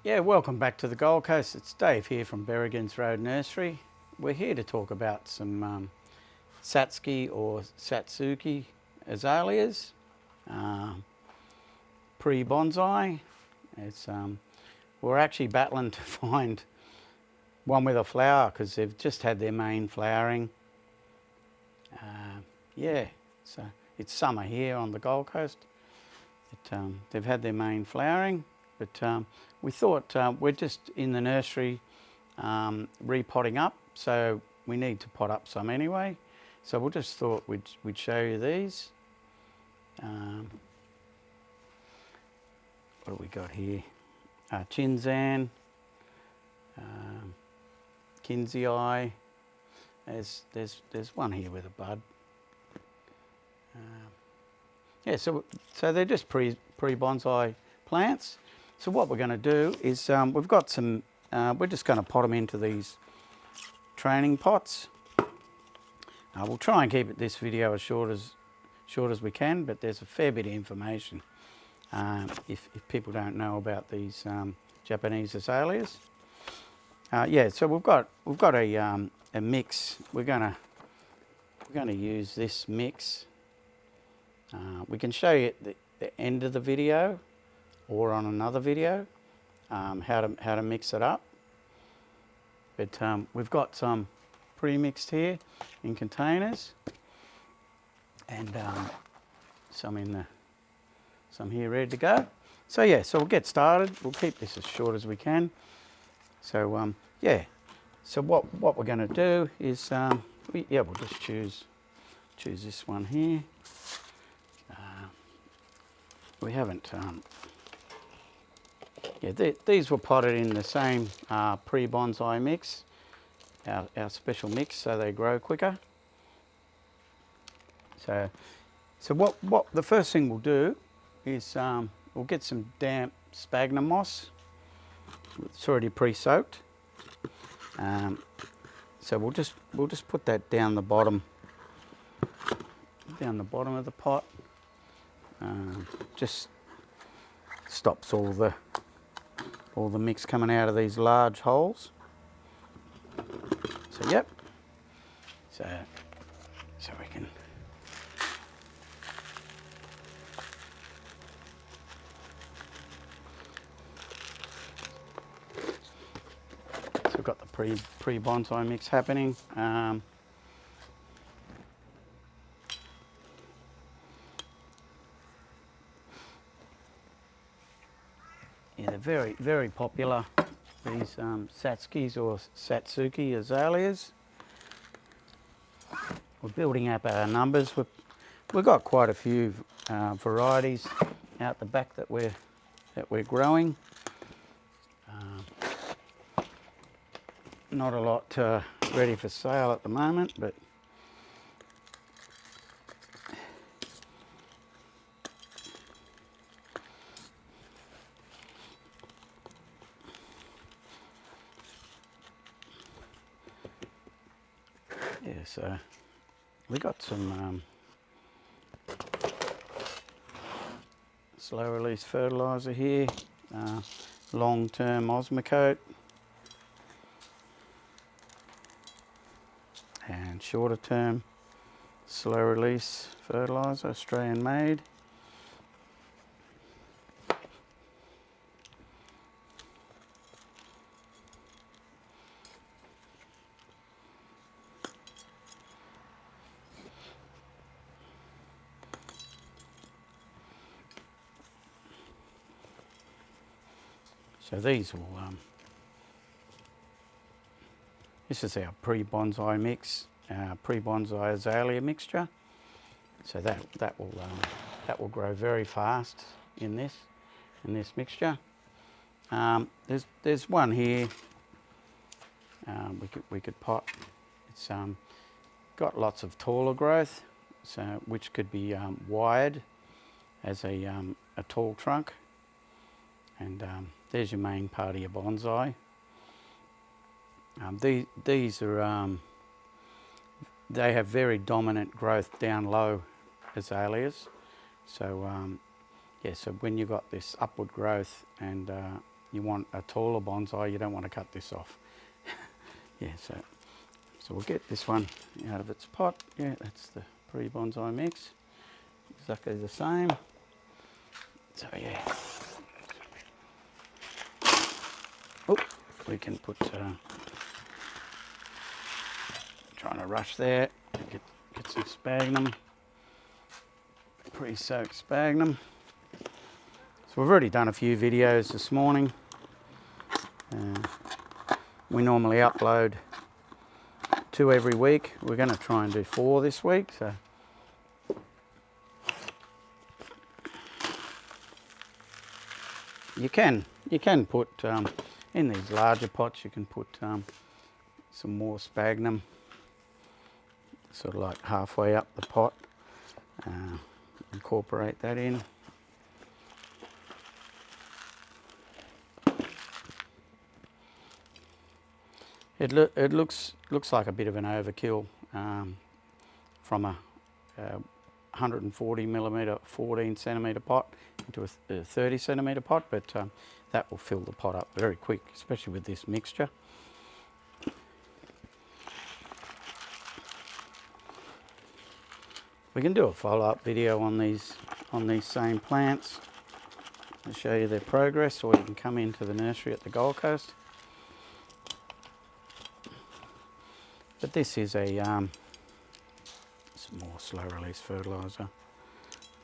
Yeah, welcome back to the Gold Coast. It's Dave here from Berrigans Road Nursery. We're here to talk about some satsuki or satsuki azaleas, pre-bonsai. It's we're actually battling to find one with a flower because they've just had their main flowering. Yeah, so it's summer here on the Gold Coast. They've had their main flowering, but we thought we're just in the nursery repotting up, so we need to pot up some anyway. So we just thought we'd show you these. What do we got here? Chinzan, Kinsey. There's one here with a bud. Yeah, so they're just pre-bonsai plants. So what we're going to do is we've got some. We're just going to pot them into these training pots. We'll try and keep this video as short as we can, but there's a fair bit of information if people don't know about these Japanese azaleas. Yeah, so we've got a mix. We're going to use this mix. We can show you at the end of the video or on another video how to mix it up. But we've got some pre-mixed here in containers, and some here ready to go. So yeah, so we'll get started. We'll keep this as short as we can. So yeah, so what we're going to do is we'll just choose this one here. We haven't, these were potted in the same pre-bonsai mix, our special mix, so they grow quicker. So what the first thing we'll do is we'll get some damp sphagnum moss. It's already pre-soaked. So we'll just put that down the bottom of the pot. Just stops all the mix coming out of these large holes. So yep. So we can. So we've got the pre-bonsai mix happening. Yeah, they're very, very popular, these satsukis or satsuki azaleas. We're building up our numbers. We've got quite a few varieties out the back that we're growing. Not a lot ready for sale at the moment, but yeah, so we got some slow release fertiliser here, long-term Osmocote, and shorter term slow release fertiliser, Australian made. So these will, this is our pre-bonsai mix, our pre-bonsai azalea mixture. So that will grow very fast in this mixture. There's one here. We could pot. It's got lots of taller growth, so which could be wired as a tall trunk. And there's your main part of your bonsai. These are they have very dominant growth down low azaleas. So yeah, so when you've got this upward growth and you want a taller bonsai, you don't want to cut this off. Yeah, so we'll get this one out of its pot. Yeah, that's the pre-bonsai mix. Exactly the same. So yeah. Oh, we can put, trying to rush there, get some sphagnum, pre-soaked sphagnum. So we've already done a few videos this morning. We normally upload 2 every week. We're going to try and do 4 this week. So you can put in these larger pots. You can put some more sphagnum, sort of like halfway up the pot. Incorporate that in. It looks like a bit of an overkill from a 140 millimetre 14 centimetre pot into a 30 centimetre pot, but that will fill the pot up very quick, especially with this mixture. We can do a follow-up video on these same plants to show you their progress, or you can come into the nursery at the Gold Coast. But this is a some more slow release fertiliser,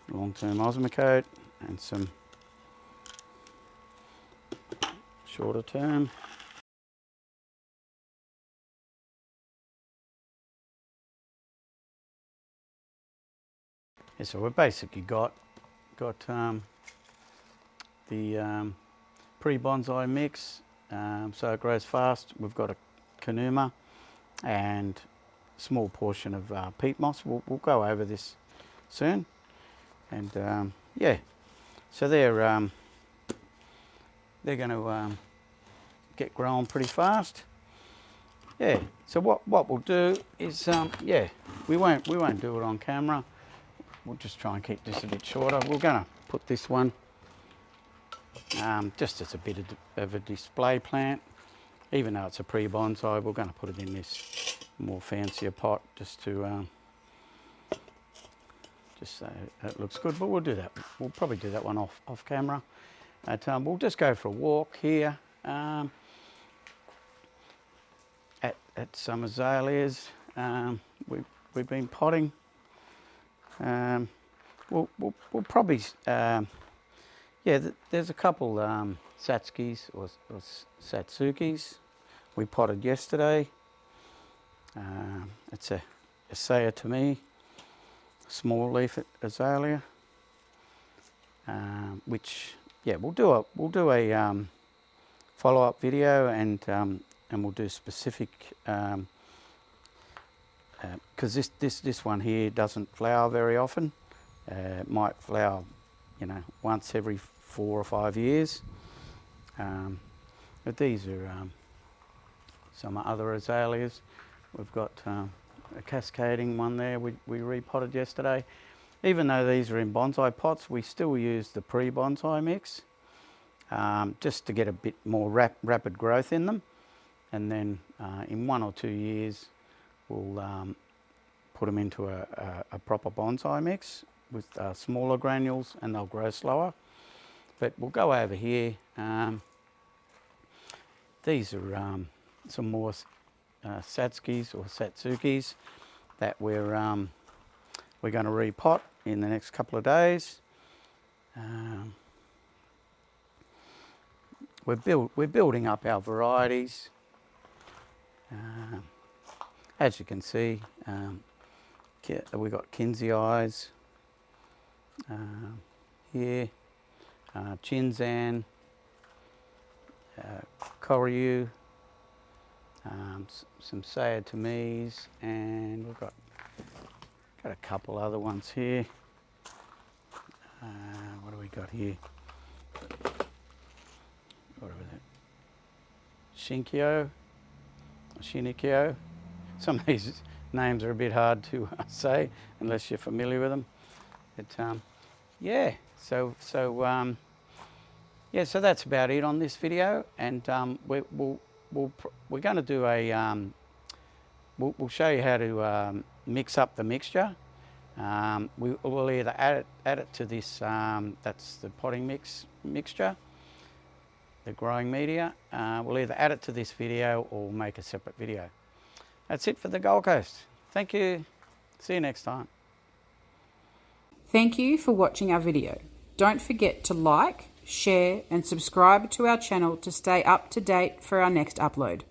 long-term osmocote, and some shorter term. Yeah, so we've basically got the pre-bonsai mix, so it grows fast. We've got a Kanuma and a small portion of peat moss. We'll go over this soon. And yeah, so they're going to get growing pretty fast. Yeah. So what we'll do is yeah, we won't do it on camera. We'll just try and keep this a bit shorter. We're going to put this one just as a bit of a display plant. Even though it's a pre-bonsai, we're going to put it in this more fancier pot just to just so it looks good. But we'll do that. We'll probably do that one off camera. We'll just go for a walk here at some azaleas. We've been potting. We'll probably yeah. There's a couple satsukis or satsukis we potted yesterday. It's a Azalea to me, small leaf azalea, which yeah we'll do a follow-up video, and we'll do specific because this one here doesn't flower very often. It might flower, you know, once every 4 or 5 years. But these are some other azaleas. We've got a cascading one there we repotted yesterday. Even though these are in bonsai pots, we still use the pre-bonsai mix just to get a bit more rapid growth in them. And then in 1 or 2 years, we'll put them into a proper bonsai mix with smaller granules, and they'll grow slower. But we'll go over here. These are some more satsukis or satsukis that we're going to repot in the next couple of days. We're building up our varieties. As you can see, we've got Kinsey eyes here, Chinzan, Kiryu, some Sayatomes, and we've got a couple other ones here. What do we got here? What are that? Shinikyo. Some of these names are a bit hard to say unless you're familiar with them. But yeah, so Yeah, so that's about it on this video, and we're going to do a we'll show you how to mix up the mixture. We'll either add it to this, that's the potting mixture, the growing media. We'll either add it to this video or make a separate video. That's it for the Gold Coast. Thank you. See you next time. Thank you for watching our video. Don't forget to like, share and subscribe to our channel to stay up to date for our next upload.